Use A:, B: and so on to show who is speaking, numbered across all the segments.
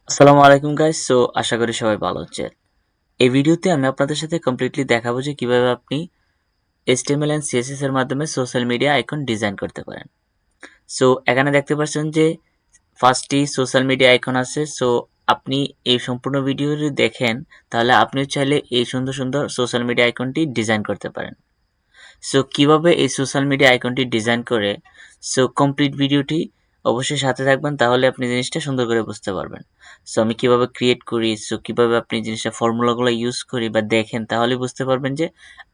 A: আসসালামু আলাইকুম গাইস। আশা করি সবাই ভালো আছেন। এই ভিডিওতে আমি আপনাদের সাথে কমপ্লিটলি দেখাবো যে কিভাবে আপনি HTML এন্ড CSS এর মাধ্যমে সোশ্যাল মিডিয়া আইকন ডিজাইন করতে পারেন। এখানে দেখতে পাচ্ছেন যে ফার্স্টই সোশ্যাল মিডিয়া আইকন আছে। আপনি এই সম্পূর্ণ ভিডিও যদি দেখেন তাহলে আপনিও চাইলে এই সুন্দর সুন্দর সোশ্যাল মিডিয়া আইকনটি ডিজাইন করতে পারেন। কিভাবে এই সোশ্যাল মিডিয়া আইকনটি ডিজাইন করে কমপ্লিট ভিডিওটি অবশ্যই সাথে থাকবেন, তাহলে আপনি জিনিসটা সুন্দর করে বুঝতে পারবেন। আমি কিভাবে ক্রিয়েট করি, কিভাবে আপনি জিনিসটা ফর্মুলাগুলো ইউজ করি বা দেখেন, তাহলে বুঝতে পারবেন যে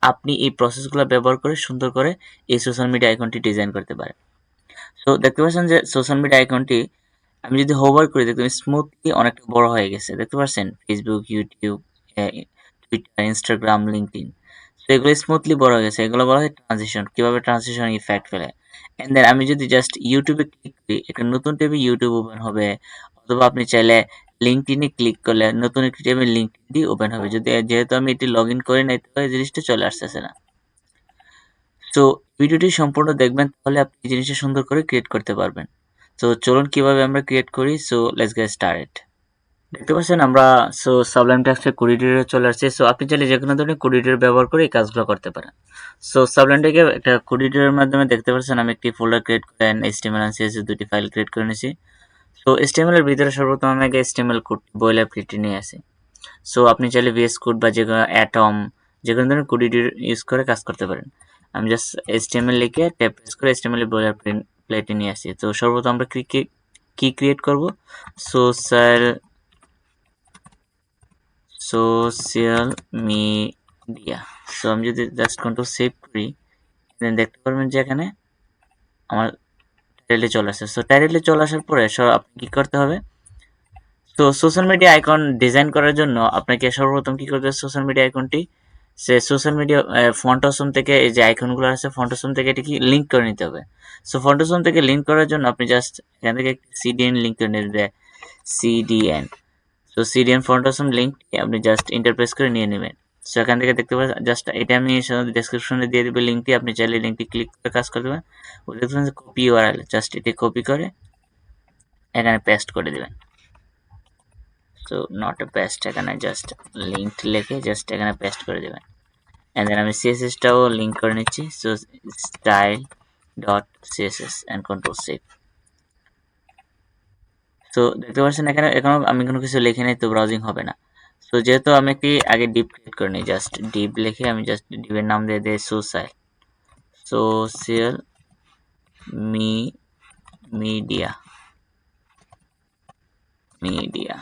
A: আপনি এই প্রসেসগুলো ব্যবহার করে সুন্দর করে এই সোশ্যাল মিডিয়া আইকনটি ডিজাইন করতে পারেন। দেখতে পাচ্ছেন যে সোশ্যাল মিডিয়া আইকনটি আমি যদি হোভার করি দেখবেন স্মুথলি অনেকটা বড় হয়ে গেছে। দেখতে পাচ্ছেন Facebook, YouTube, Twitter, Instagram, LinkedIn. এগুলো স্মুথলি বড় হয়ে গেছে। এগুলো বলা হয় ট্রানজিশন। কিভাবে ট্রানজিশন ইফেক্ট ফেলে। এন্ড দেন আমি যদি জাস্ট ইউটিউবে ক্লিক করি, একটা নতুন ট্যাবে ইউটিউব ওপেন হবে, অথবা আপনি চাইলে লিঙ্কডইনে ক্লিক করলে নতুন একটি ট্যাবে লিঙ্কডইনটি ওপেন হবে। যেহেতু আমি এটি লগ ইন করে নাই, তো এই জিনিসটা চলে আসতেছে না। তো ভিডিওটি সম্পূর্ণ দেখবেন, তাহলে আপনি এই জিনিসটা সুন্দর করে ক্রিয়েট করতে পারবেন। চলুন কিভাবে আমরা ক্রিয়েট করি। Let's get started. দেখতে পাচ্ছেন আমরা সাবলাইম টেক্সটের কোড এডিটরে চলে আসছে। আপনি চাইলে যে কোনো ধরনের কোড এডিটর ব্যবহার করে এই কাজগুলো করতে পারেন। সাবলাইম টেকে একটা কোড এডিটরের মাধ্যমে দেখতে পাচ্ছেন আমি একটি ফোল্ডার ক্রিয়েট করে HTML and CSS দুটি ফাইল ক্রিয়েট করে নিয়েছি। HTML এর ভিতরে সর্বপ্রথম আমি আগে HTML কোড বয়লার প্রিন্টে নিয়ে আসি। আপনি চাইলে VS কোড বা যে কোনো অ্যাটম যে কোনো ধরনের কোড এডিটর ইউজ করে কাজ করতে পারেন। আমি জাস্ট HTML লিখে ট্যাব প্রেস করে HTML এর বয়লার প্লেটে নিয়ে আসি। সর্বপ্রথম আমরা কি ক্রিয়েট করব, সোশ্যাল মিডিয়া। আমি যদি জাস্ট কন্ট্রোল সেভ করি, দেন দেখতে পারবেন যে এখানে আমার টাইটেলে চলে আসছে। টাইটেলে চলে আসার পরে আপনি কি করতে হবে, সোশ্যাল মিডিয়া আইকন ডিজাইন করার জন্য আপনাকে সর্বপ্রথম কি করতে হবে, সোশ্যাল মিডিয়া আইকনটি সোশ্যাল মিডিয়া ফন্টসম থেকে এই যে আইকনগুলো আছে ফন্টসম থেকে এটি কি লিঙ্ক করে নিতে হবে। ফন্টসম থেকে লিঙ্ক করার জন্য আপনি জাস্ট এখান থেকে সিডিএন লিঙ্ক করে নিতে হবে। সিডিএন সিডিএন ফন্টসম লিঙ্ক আপনি জাস্ট ইন্টারপ্রেস করে নিয়ে নেবেন। এখান থেকে দেখতে পাচ্ছেন জাস্ট এটা আমি ডেসক্রিপশনে দিয়ে দেবো লিঙ্কটি, আপনি চাইলে লিঙ্কটি ক্লিক করে কাজ করতে পারেন। দেখতে পাচ্ছেন কপি ইউআরএল, জাস্ট এটি কপি করে এখানে পেস্ট করে দেবেন। নট এ পেস্ট, এখানে জাস্ট লিঙ্ক লিখে জাস্ট এখানে পেস্ট করে দেবেন। এন্ড দেন আমি সিএসএসটাও লিঙ্ক করে নিচ্ছি। Style dot CSS and control save. দেখতে পাচ্ছেন এখানেও আমি কোনো কিছু লিখে নাই, তো ব্রাউজিং হবে না। যেহেতু আমি একটি আগে ডিপ ক্রিয়েট করে নিই, জাস্ট ডিপ লিখে আমি জাস্ট ডিপের নাম দিয়ে দিই সোশ্যাল মিডিয়া মিডিয়া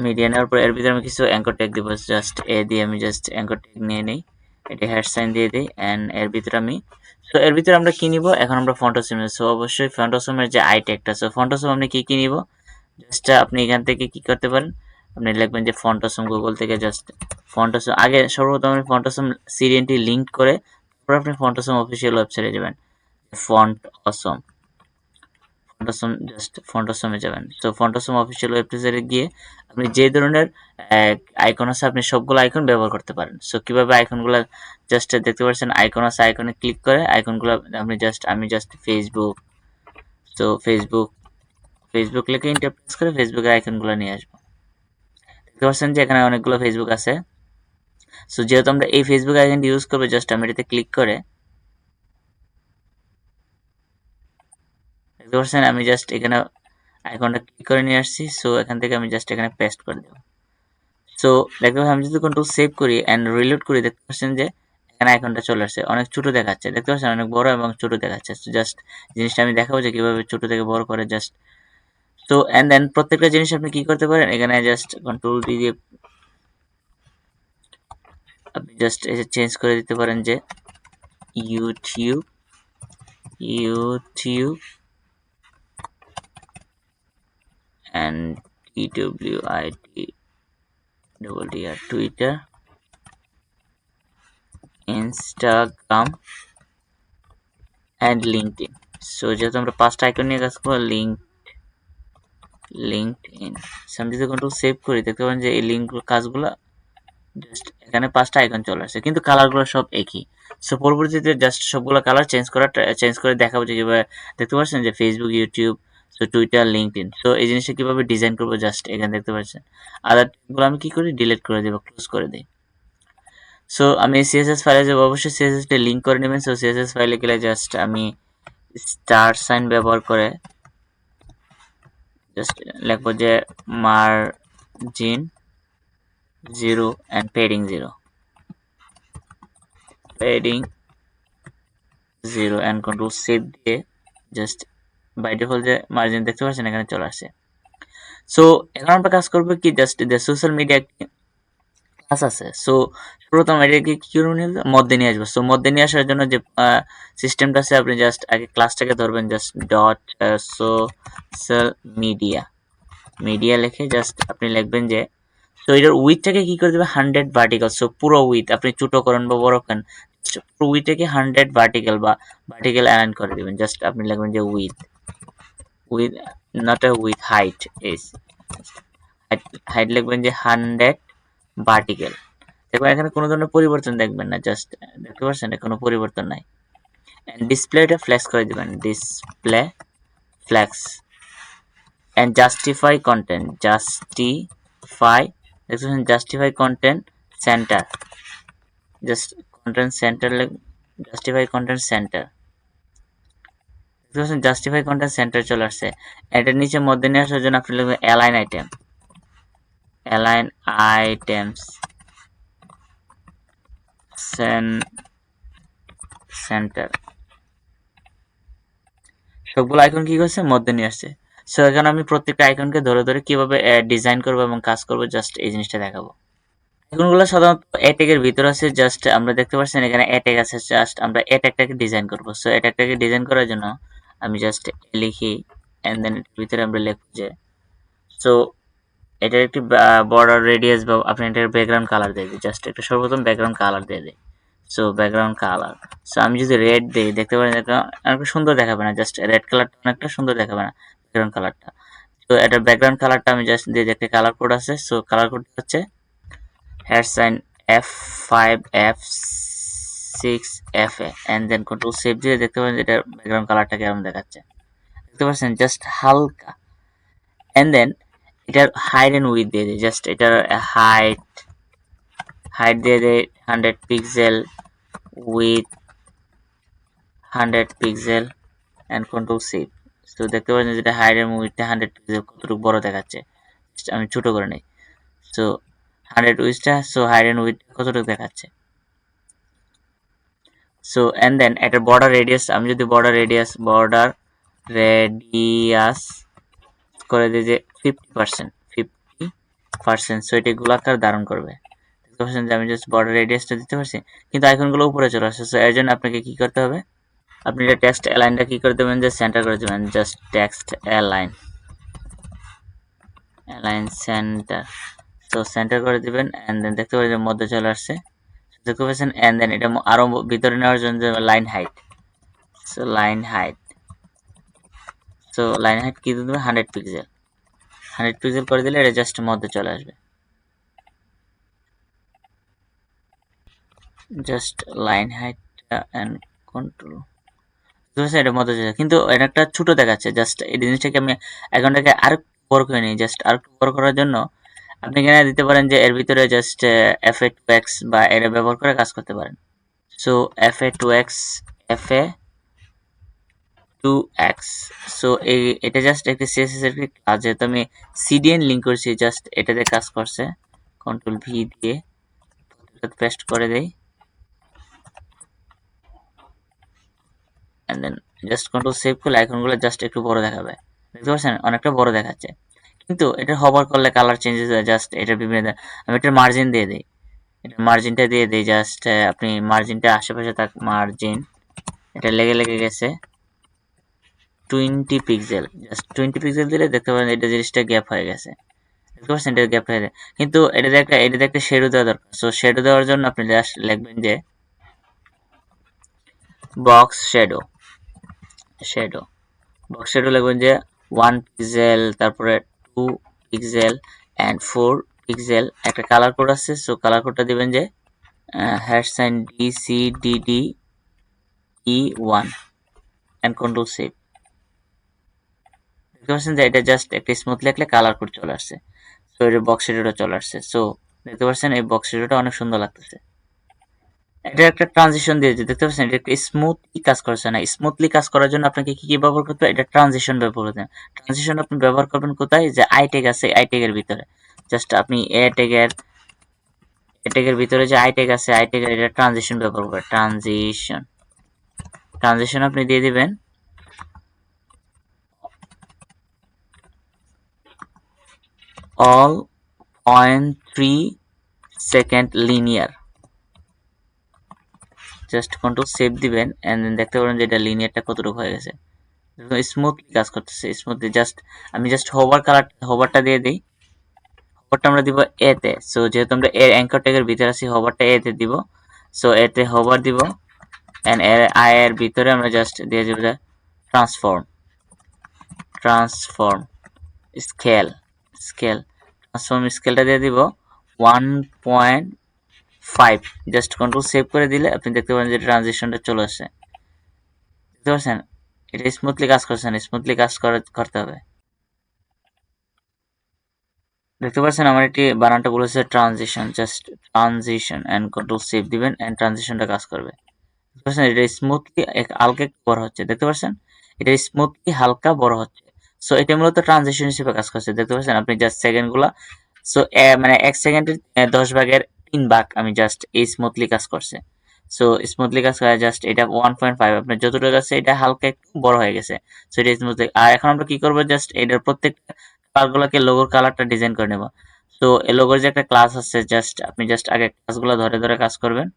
A: মিডিয়া নেওয়ার পর এর ভিতরে আমি কিছু অ্যাঙ্কর ট্যাগ দিব। জাস্ট এ দিয়ে আমি জাস্ট অ্যাঙ্কর ট্যাগ নিয়ে নিই, এটি হ্যাশ সাইন দিয়ে দিই। অ্যান্ড এর ভিতরে আমি এর ভিতরে আমরা কি নিব, এখন আমরা ফন্টসম। অবশ্যই ফন্টসমের যে আই ট্যাগটা, ফন্টসম আপনি কি নিব, জাস্ট আপনি এখান থেকে কি করতে পারেন, আপনি লিখবেন যে ফন্টসম, গুগল থেকে জাস্ট ফন্টসম। আগে সর্বপ্রথম আপনি ফন্টসম সিরিয়ালটি লিঙ্ক করে তারপর আপনি ফন্টসম অফিসিয়াল ওয়েবসাইটে যাবেন। ফন্টসম জাস্ট ফন্টসমে যাবেন। ফন্টসম অফিসিয়াল ওয়েবসাইটে গিয়ে আপনি যে ধরনের আইকন আছে আপনি সবগুলো আইকন ব্যবহার করতে পারেন। কিভাবে আইকনগুলো জাস্ট দেখতে পাচ্ছেন আইকন আছে, আইকনে ক্লিক করে আইকনগুলো আমি জাস্ট ফেসবুক, ফেসবুক লিখে ইন্টারপ্রেস করে ফেসবুকের আইকনগুলো নিয়ে আসবো। দেখতে পাচ্ছেন যে এখানে অনেকগুলো ফেসবুক আছে। যেহেতু আমরা এই ফেসবুক আইকনটি ইউজ করবো, জাস্ট আমি এটাতে ক্লিক করে দেখতে পাচ্ছেন আমি জাস্ট এখানে আইকনটা ক্লিক করে নিয়ে আসছি। এখান থেকে আমি জাস্ট এখানে পেস্ট করে দেবো। দেখতে পাচ্ছেন আমি যদি কন্ট্রোল সেভ করি এন্ড রিলোড করি, দেখতে পাচ্ছেন যে এখানে আইকনটা চলে আসছে। অনেক ছোট দেখাচ্ছে, দেখতে পাচ্ছেন অনেক বড় এবং ছোট দেখাচ্ছে। জাস্ট জিনিসটা আমি দেখাবো যে কিভাবে ছোট থেকে বড় করে জাস্ট। এন্ড দেন প্রত্যেকটা জিনিস আপনি কি করতে পারেন, এখানে জাস্ট কন্ট্রোল দিয়ে আপনি জাস্ট এসে চেঞ্জ করে দিতে পারেন যে YouTube and TWITR Twitter, Instagram and LinkedIn. যেহেতু আমরা পাঁচটা আইকন নিয়ে কাজ করবো, লিঙ্কডইন। আমি যদি কন্ট্রোল সেভ করি, দেখতে পাবেন যে এই লিঙ্ক কাজগুলো জাস্ট এখানে পাঁচটা আইকন চলে আসছে, কিন্তু কালারগুলো সব একই। সো পরবর্তীতে জাস্ট সবগুলো কালার চেঞ্জ করে দেখাবো যে কিভাবে। দেখতে পাচ্ছেন যে Facebook, YouTube, so Twitter, LinkedIn, so এই জিনিসটা কিভাবে ডিজাইন করবো জাস্ট এখানে দেখতে পাচ্ছেন। আদার গুলো আমি কি করি, ডিলিট করে দেবো, ক্লোজ করে দিই। সো আমি সিএসএস ফাইলে যাবো, অবশ্যই সিএসএস টা লিঙ্ক করে নেবেন। সো সিএসএস ফাইলে গেলে জাস্ট আমি স্টার সাইন ব্যবহার করে জাস্ট লিখবো যে margin 0 and padding 0, padding 0 and control save দিয়ে জাস্ট বাই ডিফল্ট যে মার্জিন দেখতে পাচ্ছেন এখানে চলে আসছে। সো এখন আমরা কাজ করবো কি, জাস্ট যে সোশ্যাল মিডিয়া ক্লাস আছে। সো প্রথম এটাকে কি করবেন, মধ্যে নিয়ে আসবো। সো মধ্যে নিয়ে আসার জন্য যে সিস্টেমটা আছে, আপনি জাস্ট আগে ক্লাসটাকে ধরবেন, জাস্ট ডট সোশ্যাল মিডিয়া লিখে জাস্ট আপনি লিখবেন যে, তো এটার উইথটাকে কি করে দেবে 100 ভার্টিক্যাল। সো পুরো উইথ আপনি ছোট করেন বা বড় করেন, পুরো উইথটাকে 100 ভার্টিক্যাল বা ভার্টিক্যাল অ্যালাইন করে দিবেন। জাস্ট আপনি লিখবেন যে with not A with height is height লিখবেন যে 100 ভার্টিক্যাল। দেখবেন এখানে কোনো ধরনের পরিবর্তন দেখবেন না, জাস্ট দেখতে পাচ্ছেন কোনো পরিবর্তন নাই। ডিসপ্লেটা ফ্লেক্স করে দিবেন, display flakes and justify content, justify content center, just content center, like justify content center, justify content center চলে আসছে। এটার নিচে মধ্যে নিয়ে আসার জন্য আপনি লিখবেন align items center, সবগুলো আইকন কি করছে, মধ্যে নিয়ে আসছে। সো এখানে আমি প্রত্যেকটা আইকনকে ধরে ধরে কিভাবে ডিজাইন করবো এবং কাজ করবো জাস্ট এই জিনিসটা দেখাবো। আইকনগুলো সাধারণত এ ট্যাগের ভিতর আছে, জাস্ট আমরা দেখতে পাচ্ছেন এখানে এ ট্যাগ আছে, জাস্ট আমরা এ ট্যাগটাকে ডিজাইন করবো। সো এ ট্যাগটাকে ডিজাইন করার জন্য আমি জাস্ট লিখি এন্ড দেন এর ভিতরে আমরা লিখব যে, সো এটার একটি বর্ডার রেডিয়াস বা আপনি এটার ব্যাকগ্রাউন্ড কালার দিয়ে দিই, জাস্ট একটা সর্বপ্রথম ব্যাকগ্রাউন্ড কালার দিয়ে দিই। সো ব্যাকগ্রাউন্ড কালার, সো আমি যদি রেড দিই দেখতে পারেন অনেকটা সুন্দর দেখাবে না, জাস্ট রেড কালারটা অনেকটা সুন্দর দেখাবে না ব্যাকগ্রাউন্ড কালারটা। তো এটার ব্যাকগ্রাউন্ড কালারটা আমি জাস্ট দিয়ে একটা কালার কোড আছে। সো কালার কোড হচ্ছে # F5 F6 FA and then control save দিয়ে দেখতে পাচ্ছেন এটার ব্যাকগ্রাউন্ড কালারটা কেমন দেখাচ্ছে, দেখতে পাচ্ছেন জাস্ট হালকা। and then এটার হাইট এন্ড উইথ দিয়ে দিই, জাস্ট এটার হাইট দিয়ে দিই 100 pixel, with 100 pixel and control save। তো দেখতে পাচ্ছেন যেটা হাইট এন্ড উইথটা 100 পিক্সেল কতটুকু বড় দেখাচ্ছে, আমি ছোট করে নেই। সো 100 উইথটা, সো হাইট এন্ড উইথ কতটুকু দেখাচ্ছে। সো এন্ড দেন এটার বর্ডার রেডিয়াস, আমি যদি বর্ডার রেডিয়াস করে দিই যে 50%, সো এটি গোলাকার ধারণ করবে। দেখতে পাচ্ছেন যে আমি জাস্ট বর্ডার রেডিয়াসটা দিতে পারছি, কিন্তু আইকনগুলো উপরে চলে আসছে। সো এর জন্য আপনাকে কি করতে হবে, আপনি এটা টেক্সট অ্যালাইনটা কি করে দেবেন, যে সেন্টার করে দেবেন, জাস্ট টেক্সট অ্যালাইন সেন্টার। তো সেন্টার করে দিবেন এন্ড দেন দেখতে পাচ্ছেন মধ্যে চলে আসছে, দেখতে পাচ্ছেন। এন্ড দেন এটা আরো ভিতরে নেওয়ার জন্য line height, so line height কি দিতে হবে, 100 পিক্সেল, 100 পিক্সেল করে দিলে এটা জাস্ট মধ্যে চলে আসবে, just line height and control. এটা মধ্যে চলে, কিন্তু এটা একটা ছোট দেখাচ্ছে। জাস্ট এই জিনিসটাকে আমি এখনটাকে আরো বড় করে নিই। জাস্ট আরো বড় করার জন্য আপনি এখানে দিতে পারেন যে এর ভিতরে জাস্ট FA2X বা এটা ব্যবহার করে কাজ করতে পারেন। সো FA2X সো এটা জাস্ট একটা CSS এর কাজ, যেহেতু আমি CDN লিংক করছি, জাস্ট এটাতে কাজ করছে। কন্ট্রোল V দিয়ে পেস্ট করে দেই and then just control save করলে আইকনগুলো জাস্ট একটু বড় দেখাবে, দেখতে পাচ্ছেন অনেকটা বড় দেখাচ্ছে। কিন্তু এটা হভার করলে কালার চেঞ্জেস হয়, জাস্ট এটা বিভিন্ন, আমি এটার মার্জিন দিয়ে দিই, এটা মার্জিনটা দিয়ে দিই, জাস্ট আপনি মার্জিনটা আশেপাশে থাক, মার্জিন এটা লেগে গেছে 20 পিক্সেল, জাস্ট 20 পিক্সেল দিলে দেখতে পারেন এটা জিনিসটা গ্যাপ হয়ে গেছে, দেখতে পাচ্ছেন এটা গ্যাপ হয়ে গেছে। কিন্তু এটাতে একটা শ্যাডো দেওয়া দরকার। সো শ্যাডো দেওয়ার জন্য আপনি জাস্ট লিখবেন যে বক্স শ্যাডো লিখবেন যে 1 পিক্সেল, তারপরে 2 পিক্সেল এন্ড 4 পিক্সেল, একটা কালার কোড আছে। সো কালার কোডটা দিবেন যে hash sign DCDDE1 and control save। দেখতে পাচ্ছেন যে এটা জাস্ট একটা স্মুথ লিখলে কালার কোড চলে আসছে। সো এটা বক্স শেডোটা চলে আসছে। সো দেখতে পাচ্ছেন এই বক্স শেডোটা অনেক সুন্দর লাগতেছে। এটা একটা ট্রানজিশন দিয়েছে, দেখতে পাচ্ছেন এটা একটা স্মুথলি কাজ করছে না। স্মুথলি কাজ করার জন্য আপনাকে কি কি ব্যবহার করতে হবে? এটা ট্রানজিশন ব্যবহার করতে হবে। ট্রানজিশন আপনি ব্যবহার করবেন কোথায়? যে আই ট্যাগ আছে, আই ট্যাগের ভিতরে জাস্ট আপনি এ ট্যাগের ভিতরে যে আই ট্যাগ আছে, আই ট্যাগের এটা ট্রানজিশন ব্যবহার করবেন। ট্রানজিশন আপনি দিয়ে দিবেন all 0.3 second linear. Just control save দিবেন এন্ড দেন দেখতে পারেন যে এটা লিনিয়ারটা কতটুকু হয়ে গেছে। স্মুথলি কাজ করতেছে, স্মুথলি। জাস্ট আমি জাস্ট হোভারটা দিয়ে দিই। হোভারটা আমরা দিব এ তে। সো যেহেতু আমরা এর অ্যাঙ্কর ট্যাগের ভিতরে আছি, হোভারটা এ তে দিব। সো এতে হোভার দিব এন্ড এর আই এর ভিতরে আমরা জাস্ট দিয়ে দিব ট্রান্সফর্ম স্কেল ট্রান্সফর্ম স্কেলটা দিয়ে দিব 1.5। জাস্ট কন্ট্রোল সেভ করে দিলে আপনি দেখতে পারেন যে ট্রানজিশনটা চলে আসছে। দেখতে পাচ্ছেন এটা স্মুথলি কাজ করছে না, স্মুথলি কাজ করতে হবে। দেখতে পাচ্ছেন আমার এটি বানানটা বলেছে transition. Just transition and control save দিবেন এন্ড ট্রানজিশনটা কাজ করবে। দেখতে পাচ্ছেন এটা স্মুথলি হালকা বড় হচ্ছে, দেখতে পাচ্ছেন এটা স্মুথলি হালকা বড় হচ্ছে। সো এটা মূলত ট্রানজিশন হিসেবে কাজ করছে। দেখতে পাচ্ছেন আপনি জাস্ট সেকেন্ড গুলা। সো মানে 1 সেকেন্ডের 10 ভাগের 3 ভাগ আমি জাস্ট এই স্মুথলি কাজ করছে। সো স্মুথলি কাজ করে জাস্ট এটা 1.5 আপনার যতটুকু আছে এটা হালকা একটু বড় হয়ে গেছে। সো এটা স্মুথলি। আর এখন আমরা কি করবো? জাস্ট এটার প্রত্যেকটা কালারগুলোকে লোগোর কালারটা ডিজাইন করে নেব। তো এই লোগোর যে একটা ক্লাস আছে, জাস্ট আপনি জাস্ট আগে ক্লাসগুলো ধরে ধরে কাজ করবেন।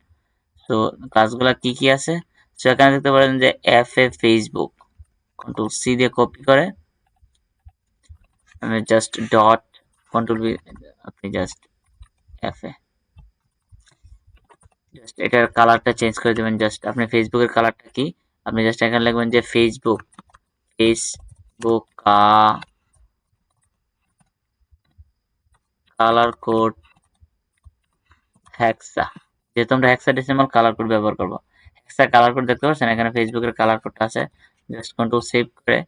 A: তো ক্লাসগুলো কি কি আছে? সো এখানে দেখতে পারেন যে F A Facebook, control C দিয়ে কপি করে আমি জাস্ট ডট কন্ট্রোল বি, আপনি জাস্ট এফ এ জাস্ট এটার কালারটা চেঞ্জ করে দেবেন। জাস্ট আপনি ফেসবুকের কালারটা কি আপনি জাস্ট এখানে লিখবেন যে ফেসবুক কালার কোড হ্যাক্সা। যেহেতু আমরা হেক্সাডেসিমাল কালার কোড ব্যবহার করব, হেক্সা কালার কোড দেখতে পাচ্ছেন এখানে ফেসবুকের কালার কোডটা আছে। জাস্ট কন্ট্রোল সেভ করে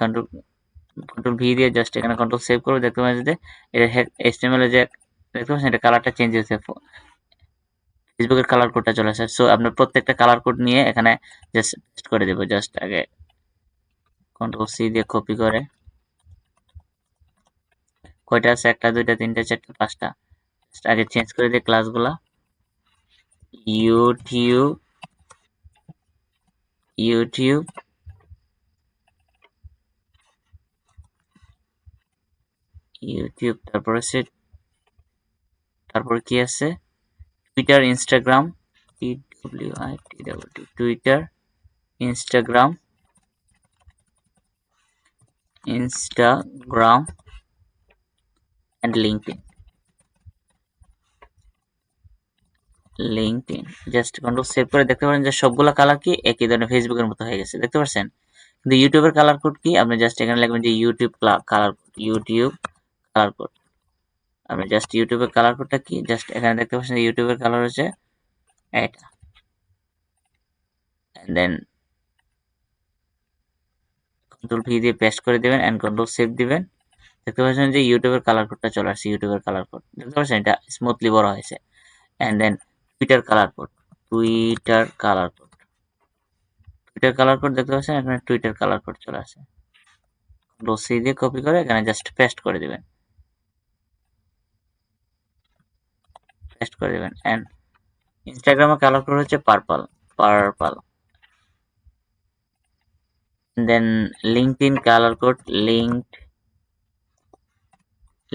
A: কন্ট্রোল কন্ট্রোল ভি দিয়ে জাস্ট এখানে কন্ট্রোল সেভ করে দেখতে পাচ্ছেন যে এটা এইচটিএমএল এর যে দেখতে পাচ্ছেন এটা কালারটা চেঞ্জ হয়েছে, ফেসবুকের কালার কোডটা চলে আসে। সো আপনার প্রত্যেকটা কালার কোড নিয়ে এখানে জাস্ট পেস্ট করে দেব। জাস্ট আগে কন্ট্রোল সি দিয়ে কপি করে কয়টা আছে 1 2 3 4 5টা আগে চেঞ্জ করে দিই ক্লাসগুলা। ইউটিউব ইউটিউব ইউটিউব তারপরে কি আছে? Twitter Instagram, Twitter Instagram and LinkedIn. Just control save করে দেখতে পারেন যে সবগুলা কালার কি একই ধরনের ফেসবুকের মতো হয়ে গেছে, দেখতে পাচ্ছেন। কিন্তু ইউটিউবের কালার কোড কি আপনি জাস্ট এখানে লিখবেন যে ইউটিউব কালার কোড। আপনি জাস্ট ইউটিউবের কালার কোডটা কি জাস্ট এখানে দেখতে পাচ্ছেন ইউটিউবের কালার হচ্ছে এটা। এন্ড দেন কন্ট্রোল ভি দিয়ে পেস্ট করে দিবেন এন্ড কন্ট্রোল সেভ দিবেন। দেখতে পাচ্ছেন যে ইউটিউবের কালার কোডটা চলে আসছে। ইউটিউবের কালার কোড দেখতে পাচ্ছেন এটা স্মুথলি বড় হয়েছে। And then Twitter colour code Twitter colour code Twitter colour code দেখতে পাচ্ছেন এখানে টুইটার কালার কোড চলে আসে। কন্ট্রোল সি দিয়ে কপি করে এখানে জাস্ট পেস্ট করে দিবেন এন্ড ইনস্টাগ্রামের কালার কোড হচ্ছে purple. Then LinkedIn colour code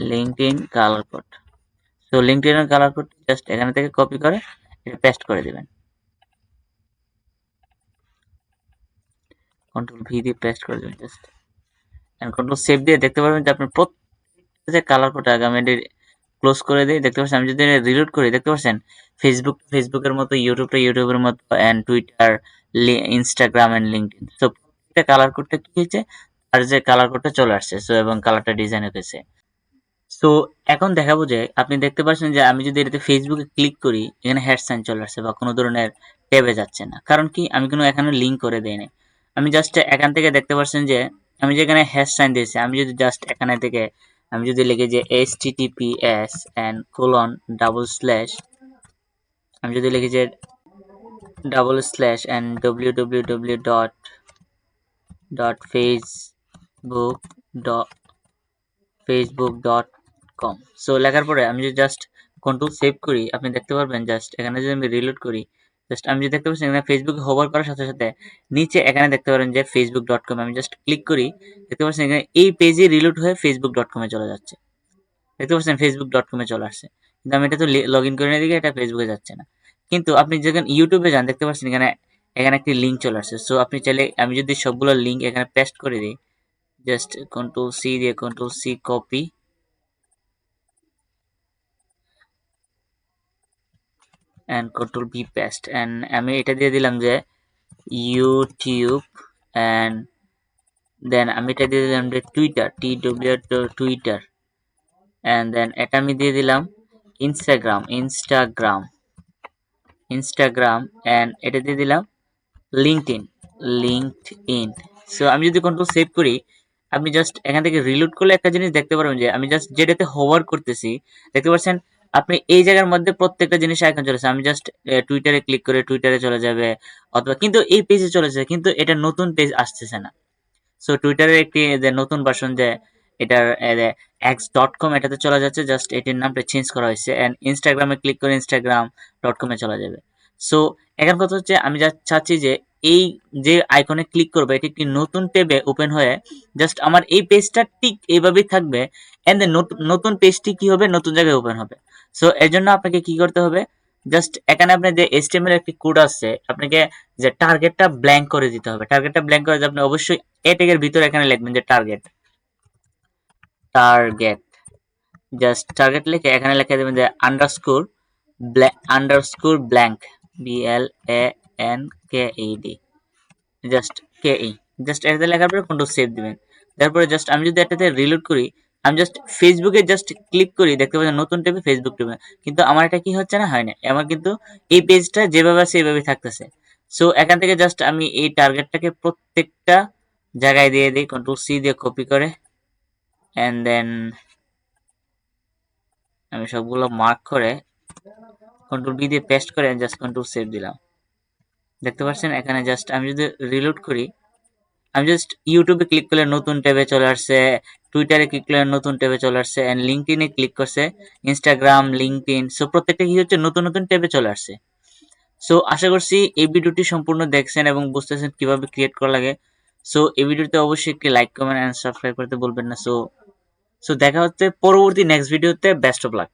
A: LinkedIn colour code. So লিঙ্কডইনের কালার কোড জাস্ট এখানে থেকে কপি করে এটা পেস্ট করে দিবেন। কন্ট্রোল ভি দিয়ে পেস্ট করে দিবেন জাস্ট এন্ড কন্ট্রোল সেভ দিয়ে দেখতে পারবেন যে আপনার প্রত্যেকটা যে কালার কোড আগে আমি ক্লোজ করে দিই। দেখতে পাচ্ছেন আমি যদি রিলোড করি দেখতে পাচ্ছেন ফেসবুকের মতো, ইউটিউবের মতো and Twitter, Instagram and LinkedIn. So প্রত্যেকটা কালার কোডটা কি হয়েছে আর যে কালার কোডটা চলে আসছে। সো এবং কালারটা ডিজাইন হয়েছে। সো এখন দেখাবো যে আপনি দেখতে পাচ্ছেন যে আমি যদি এটাতে ফেসবুকে ক্লিক করি এখানে হ্যাশ সাইন চলে আসছে বা কোনো ধরনের ট্যাবে যাচ্ছে না, কারণ কি আমি কোনো এখানে লিঙ্ক করে দেইনি। আমি জাস্ট এখান থেকে দেখতে পাচ্ছেন যে আমি যেখানে হ্যাশ সাইন দিয়েছি আমি যদি জাস্ট এখানে থেকে আমি যদি লিখি যে https and colon double slash, আমি যদি লিখি যে double slash and www facebook.com। So লেখার পরে আমি যদি জাস্ট কন্ট্রোল সেভ করি আপনি দেখতে পারবেন জাস্ট এখানে যদি আমি রিলোড করি জাস্ট আমি যদি দেখতে পাচ্ছি এখানে ফেসবুকে হোভার করার সাথে সাথে নিচে এখানে দেখতে পারেন যে facebook.com, আমি জাস্ট ক্লিক করি দেখতে পাচ্ছেন এখানে এই পেজে রিলোড হয়ে facebook.com-এ চলে যাচ্ছে। দেখতে পাচ্ছেন facebook.com-এ চলে আসছে, কিন্তু আমি এটা তো লগ ইন করে নিয়ে দিকে এটা ফেসবুকে যাচ্ছে না। কিন্তু আপনি যখন ইউটিউবে যান দেখতে পাচ্ছেন এখানে এখানে একটি লিঙ্ক চলে আসছে। সো আপনি চাইলে আমি যদি সবগুলো লিঙ্ক এখানে পেস্ট করে দিই জাস্ট কন্ট্রোল সি দিয়ে control C copy and control B paste and আমি এটা দিয়ে দিলাম যে ইউটিউব and then আমি এটা দিয়ে দিলাম যে টুইটার টুইটার and then এটা আমি দিয়ে দিলাম ইনস্টাগ্রাম and এটা দিয়ে দিলাম লিঙ্কডইন। সো আমি যদি কন্ট্রোল সেভ করি আপনি জাস্ট এখান থেকে রিলোড করলে একটা জিনিস দেখতে পারবেন যে আমি জাস্ট যেটাতে হোভার করতেছি দেখতে পাচ্ছেন আপনি এই জায়গার মধ্যে প্রত্যেকটা জিনিস আইকন চলেছে। আমি জাস্ট টুইটারে ক্লিক করে টুইটারে চলে যাবে অথবা কিন্তু এই পেজে চলেছে কিন্তু এটা নতুন পেজ আসতেছে না। সো টুইটারের একটি যে নতুন ভার্সন যে এটার x.com এটাতে চলে যাচ্ছে, জাস্ট এটির নামটা চেঞ্জ করা হয়েছে এন্ড ইনস্টাগ্রামে ক্লিক করে instagram.com-এ চলে যাবে। সো এখন কথা হচ্ছে আমি যা চাচ্ছি যে এই যে আইকনে ক্লিক করবে এটি একটি নতুন ট্যাবে ওপেন হয়ে জাস্ট আমার এই পেজটা ঠিক এইভাবেই থাকবে এন্ড দেন নতুন পেজটি কি হবে নতুন জায়গায় ওপেন হবে। সো এর জন্য আপনাকে কি করতে হবে জাস্ট এখানে আপনার যে HTML একটি কোড আছে আপনাকে যে টার্গেটটা ব্ল্যাঙ্ক করে দিতে হবে। টার্গেটটা ব্ল্যাঙ্ক করে আপনি অবশ্যই এ ট্যাগের ভিতরে এখানে লিখবেন যে টার্গেট জাস্ট টার্গেট লিখে এখানে লিখে দেবেন যে underscore blank BLANKED just KE just এটাতে লেখার পরে কন্ট্রোল সেভ দিবেন। তারপরে জাস্ট আমি যদি এটাতে রিলোড করি আমি জাস্ট ফেসবুকে জাস্ট ক্লিক করি দেখতে পাচ্ছেন নতুন ট্যাবে ফেসবুক ট্যাবে, কিন্তু আমার এটা কি হচ্ছে না হয় না, আমার কিন্তু এই পেজটা যেভাবে আছে এইভাবে থাকতেছে। সো এখান থেকে জাস্ট আমি এই টার্গেটটাকে প্রত্যেকটা জায়গায় দিয়ে দিই কন্ট্রোল সি দিয়ে কপি করে এন্ড দেন আমি সবগুলো মার্ক করে কন্ট্রোল বি দিয়ে পেস্ট করে জাস্ট কন্ট্রোল সেভ দিলাম। দেখতে পাচ্ছেন এখানে জাস্ট আমি যদি রিলোড করি আমি জাস্ট ইউটিউবে ক্লিক করলে নতুন ট্যাবে চলে আসছে, টুইটারে ক্লিক করলে নতুন ট্যাবে চলে আসছে এন্ড লিঙ্কডইনে ক্লিক করছে ইনস্টাগ্রাম লিঙ্কডইন। সো প্রত্যেকটা কি হচ্ছে নতুন নতুন ট্যাবে চলে আসছে। সো আশা করছি এই ভিডিওটি সম্পূর্ণ দেখছেন এবং বুঝতেছেন কিভাবে ক্রিয়েট করা লাগে। সো এই ভিডিওতে অবশ্যই একটি লাইক কমেন্ট এন্ড সাবস্ক্রাইব করতে বলবেন না। সো দেখা হচ্ছে পরবর্তী নেক্সট ভিডিওতে। Best of luck.